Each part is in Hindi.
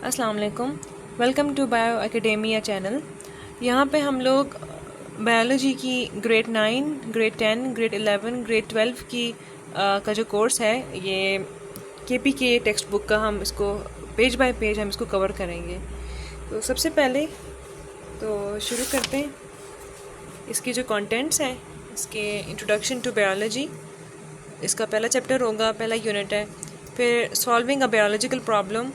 अस्सलाम वालेकुम। Welcome to Bio Academia channel. यहाँ पे हम लोग बायोलॉजी की ग्रेड 9, ग्रेड 10, ग्रेड 11, ग्रेड 12 की का जो कोर्स है ये KPK टेक्स्ट बुक का हम इसको पेज बाय पेज हम इसको कवर करेंगे। तो सबसे पहले तो शुरू करते हैं। इसके जो कंटेंट्स हैं, इसके इंट्रोडक्शन टू बायोलॉजी, इसका पहला चैप्टर होगा, पहला यूनिट है। फिर solving a biological problem,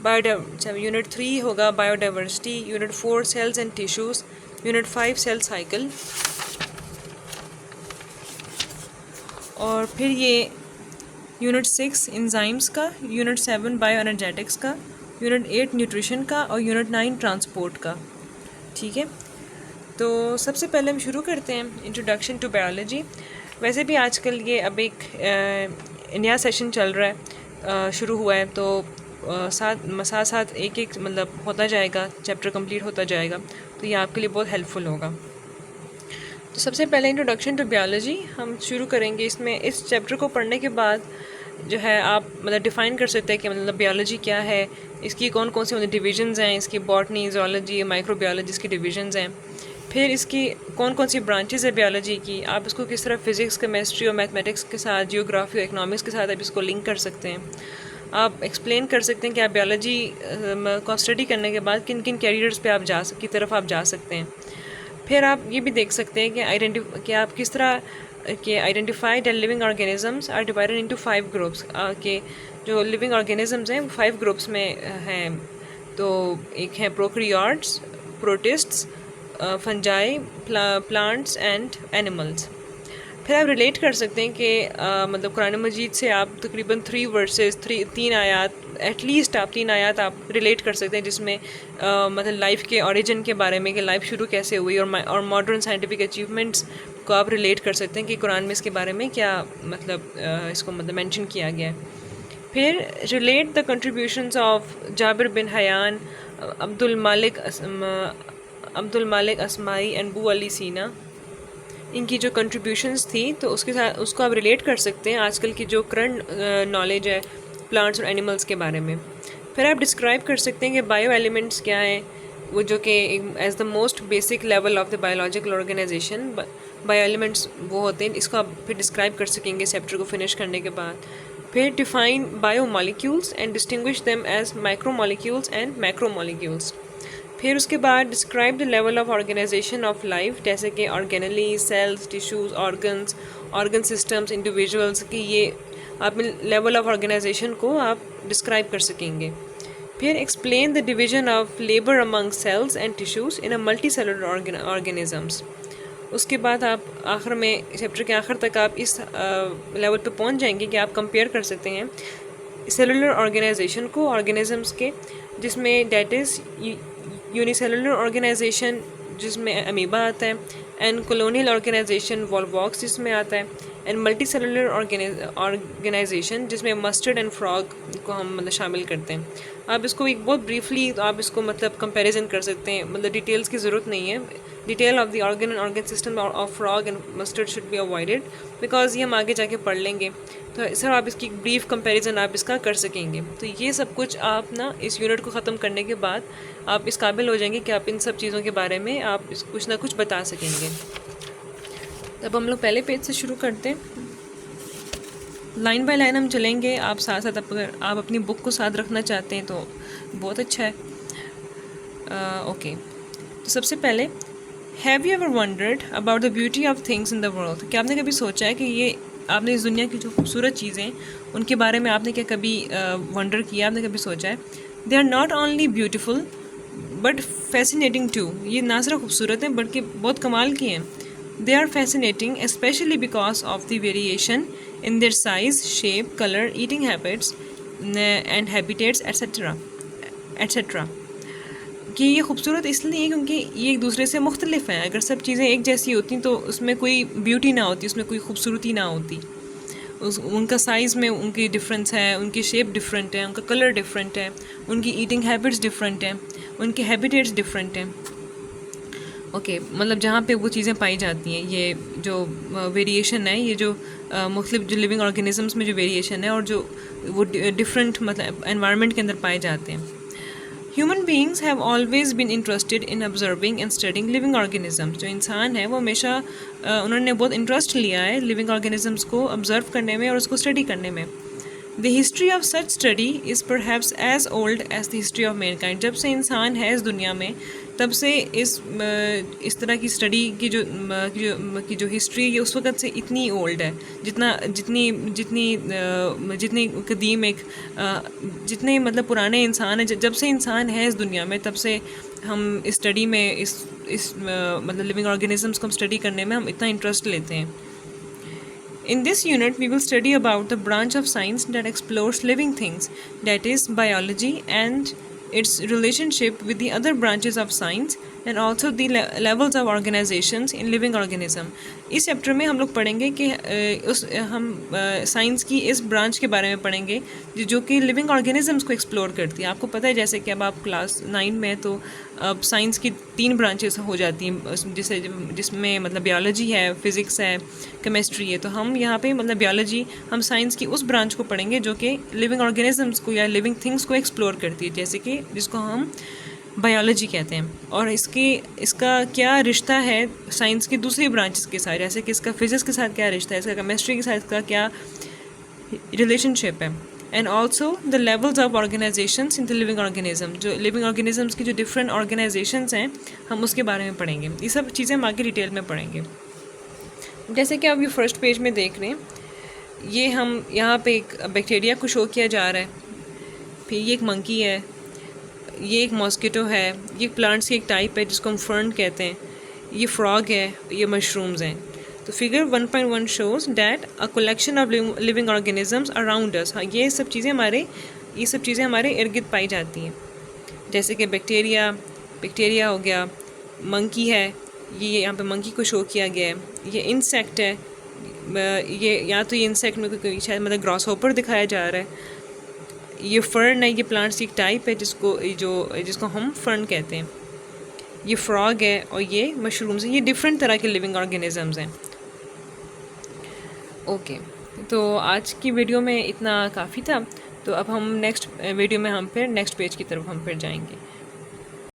unit 3 होगा biodiversity, unit 4 cells and tissues, unit 5 cell cycle, और फिर ये यूनिट 6 इंजाइम्स का, यूनिट 7 बायो एनर्जेटिक्स का, यूनिट 8 न्यूट्रिशन का और यूनिट 9 ट्रांसपोर्ट का। ठीक है, तो सबसे पहले हम शुरू करते हैं इंट्रोडक्शन टू बायोलॉजी। वैसे भी आजकल ये अब एक नया सेशन चल रहा है, शुरू हुआ है, तो साथ साथ एक एक मतलब होता जाएगा, चैप्टर कंप्लीट होता जाएगा, तो ये आपके लिए बहुत हेल्पफुल होगा। तो सबसे पहले इंट्रोडक्शन टू बायोलॉजी हम शुरू करेंगे। इसमें इस चैप्टर को पढ़ने के बाद जो है आप मतलब डिफ़ाइन कर सकते हैं कि मतलब बायोलॉजी क्या है, इसकी कौन कौन सी मतलब डिविजन्स हैं, इसकी बॉटनी, ज़ूलॉजी, माइक्रोबायोलॉजी इसकी डिविजन्स हैं। फिर इसकी कौन कौन सी ब्रांचेस है बायोलॉजी की, आप इसको किस तरह फिज़िक्स, केमिस्ट्री और मैथमेटिक्स के साथ, जियोग्राफी और इकनॉमिक्स के साथ आप इसको लिंक कर सकते हैं। आप एक्सप्लेन कर सकते हैं कि आप बायोलॉजी को स्टडी करने के बाद किन किन कैरियर्स पे आप की तरफ आप जा सकते हैं। फिर आप ये भी देख सकते हैं कि आप किस तरह के identified and living organisms are divided into 5 groups, के जो लिविंग ऑर्गेनिजम्स हैं वो 5 ग्रुप्स में हैं। तो एक है prokaryotes, प्रोटिस्ट्स, fungi, plants and animals. फिर आप रिलेट कर सकते हैं कि मतलब कुरान मजीद से आप तकरीबन 3 वर्सेस, 3 आयात, एटलीस्ट आप 3 आयात आप रिलेट कर सकते हैं, जिसमें मतलब लाइफ के ओरिजिन के बारे में कि लाइफ शुरू कैसे हुई, और मॉडर्न साइंटिफिक अचीवमेंट्स को आप रिलेट कर सकते हैं कि कुरान में इसके बारे में क्या मतलब इसको मतलब मेंशन किया गया है। फिर relate the contributions of Jabir bin Hayyan, Abdul Malik Asmai and बू अली सीना, इनकी जो कंट्रीब्यूशंस थी तो उसके साथ उसको आप रिलेट कर सकते हैं आजकल की जो करंट नॉलेज है प्लांट्स और एनिमल्स के बारे में। फिर आप डिस्क्राइब कर सकते हैं कि बायो एलिमेंट्स क्या हैं, वो जो कि as the most basic level of the biological organisation bio elements वो होते हैं। इसको आप फिर डिस्क्राइब कर सकेंगे चैप्टर को फिनिश करने के बाद। फिर define bio molecules and distinguish them as micro molecules and macro molecules. फिर उसके बाद describe the level of organisation of life, जैसे कि organelle, cells, tissues, organ systems, individuals की ये आप लेवल ऑफ ऑर्गेनाइजेशन को आप डिस्क्राइब कर सकेंगे। फिर explain the division of labour among cells and tissues in a multicellular organisms. उसके बाद आप आखिर में चैप्टर के आखिर तक आप इस लेवल पे पहुंच जाएंगे कि आप कंपेयर कर सकते हैं सेलुलर ऑर्गेनाइजेशन को ऑर्गेनिजम्स के, जिसमें डेट इज़ यूनिसेलुलर ऑर्गेनाइजेशन जिसमें अमीबा आता है, एंड कॉलोनियल ऑर्गेनाइजेशन वॉल्वॉक्स जिसमें आता है, एंड मल्टी सेलुलर ऑर्गेनाइजेशन जिसमें मस्टर्ड एंड फ्रॉग को हम मतलब शामिल करते हैं। आप इसको एक बहुत ब्रीफली तो आप इसको मतलब कंपैरिजन कर सकते हैं, मतलब डिटेल्स की ज़रूरत नहीं है। Detail of the organ system of frog and mustard should be avoided because ये हम आगे जाके पढ़ लेंगे। तो सर आप इसकी ब्रीफ कंपैरिजन आप इसका कर सकेंगे। तो ये सब कुछ आप ना इस यूनिट को ख़त्म करने के बाद आप इस काबिल हो जाएंगे कि आप इन सब चीज़ों के बारे में आप कुछ ना कुछ बता सकेंगे। तब हम लोग पहले पेज से शुरू करते हैं, लाइन बाय लाइन हम चलेंगे। आप साथ साथ अगर आप अपनी बुक को साथ रखना चाहते हैं तो बहुत अच्छा है। ओके, तो सबसे पहले, have you ever wondered about the beauty of things in the world? क्या आपने कभी सोचा है कि ये आपने इस दुनिया की जो खूबसूरत चीज़ें उनके बारे में आपने क्या कभी वंडर किया, आपने कभी सोचा है? They are not only beautiful but fascinating too. ये ना सिर्फ खूबसूरत हैं बल्कि बहुत कमाल की हैं। They are fascinating specially because of the variation in their size, shape, colour, eating habits and habitats etcetera etcetera. कि ये खूबसूरत इसलिए क्योंकि ये एक दूसरे से मुख्तलिफ हैं। अगर सब चीज़ें एक जैसी होती तो उसमें कोई ब्यूटी ना होती, उसमें कोई खूबसूरती ना होती। उनका साइज़ में उनकी डिफरेंस है, उनकी शेप डिफरेंट है, उनका कलर डिफरेंट है, उनकी ईटिंग हैबिट्स डिफरेंट हैं, उनके हैबिटेट्स डिफरेंट हैं। ओके, मतलब जहाँ पे वो चीज़ें पाई जाती हैं, ये जो वेरिएशन है, ये जो मुख्तलिफ जो लिविंग ऑर्गेनिजम्स में जो वेरिएशन है और जो वो डिफरेंट मतलब एनवायरनमेंट के अंदर पाए जाते हैं। Human beings have always been interested in observing and studying living organisms. जो इंसान है वो हमेशा उन्होंने बहुत इंटरेस्ट लिया है लिविंग ऑर्गेनिजम्स को ऑब्जर्व करने में और उसको स्टडी करने में। The history of such study is perhaps as old as the history of mankind. जब से इंसान है इस दुनिया में तब से इस तरह की स्टडी की जो हिस्ट्री है उस वक़्त से इतनी ओल्ड है जितनी कदीम जितने मतलब पुराने इंसान हैं। जब से इंसान है इस दुनिया में तब से हम इस स्टडी में मतलब लिविंग ऑर्गेनिजम्स को हम स्टडी करने में हम इतना इंटरेस्ट लेते हैं। In this unit, we will study about the branch of science that explores living things, that is biology and its relationship with the other branches of science and also the levels of organizations in living organism. इस चैप्टर में हम लोग पढ़ेंगे कि हम साइंस की इस ब्रांच के बारे में पढ़ेंगे जो कि लिविंग ऑर्गेनिजम्स को एक्सप्लोर करती है। आपको पता है जैसे कि अब आप क्लास 9 में तो अब साइंस की 3 ब्रांचेस हो जाती हैं जिसमें मतलब बायोलॉजी है, फिज़िक्स है, केमिस्ट्री है। तो हम यहाँ पे मतलब बायोलॉजी हम साइंस की उस ब्रांच को पढ़ेंगे जो कि लिविंग ऑर्गेनिजम्स को या लिविंग थिंग्स को एक्सप्लोर करती है, जैसे कि जिसको हम बायोलॉजी कहते हैं। और इसका क्या रिश्ता है साइंस की दूसरी ब्रांचेस के साथ, जैसे कि इसका फिज़िक्स के साथ क्या रिश्ता है, इसका केमिस्ट्री के साथ इसका क्या रिलेशनशिप है। And also the levels of organisations in the living organism. जो लिविंग ऑर्गेनिजम्स की जो डिफरेंट ऑर्गेनाइजेशंस हैं हम उसके बारे में पढ़ेंगे। ये सब चीज़ें हम आगे डिटेल में पढ़ेंगे। जैसे कि आप ये फर्स्ट पेज में देख रहे हैं, ये हम यहाँ पे एक बैक्टीरिया को शो किया जा रहा है, फिर ये एक मंकी है, ये एक मॉस्किटो है, ये प्लांट्स की एक टाइप है जिसको हम फर्न कहते हैं, ये फ्रॉग है, ये मशरूम्स हैं। तो figure 1.1 shows that a collection of living organisms around us. हाँ, ये सब चीज़ें हमारे इर्द गिर्द पाई जाती हैं, जैसे कि बैक्टीरिया हो गया, मंकी है, ये यहाँ पे मंकी को शो किया गया है, ये इंसेक्ट है, ये इंसेक्ट में कोई शायद मतलब ग्रॉस होपर दिखाया जा रहा है, ये फर्न है, ये प्लांट्स की एक टाइप है जिसको हम फर्न कहते हैं, ये फ्रॉग है और ये मशरूम्स हैं। ये डिफरेंट तरह के लिविंग ऑर्गेनिजम्स हैं। ओके, तो आज की वीडियो में इतना काफ़ी था। तो अब हम नेक्स्ट वीडियो में हम फिर नेक्स्ट पेज की तरफ हम फिर जाएंगे।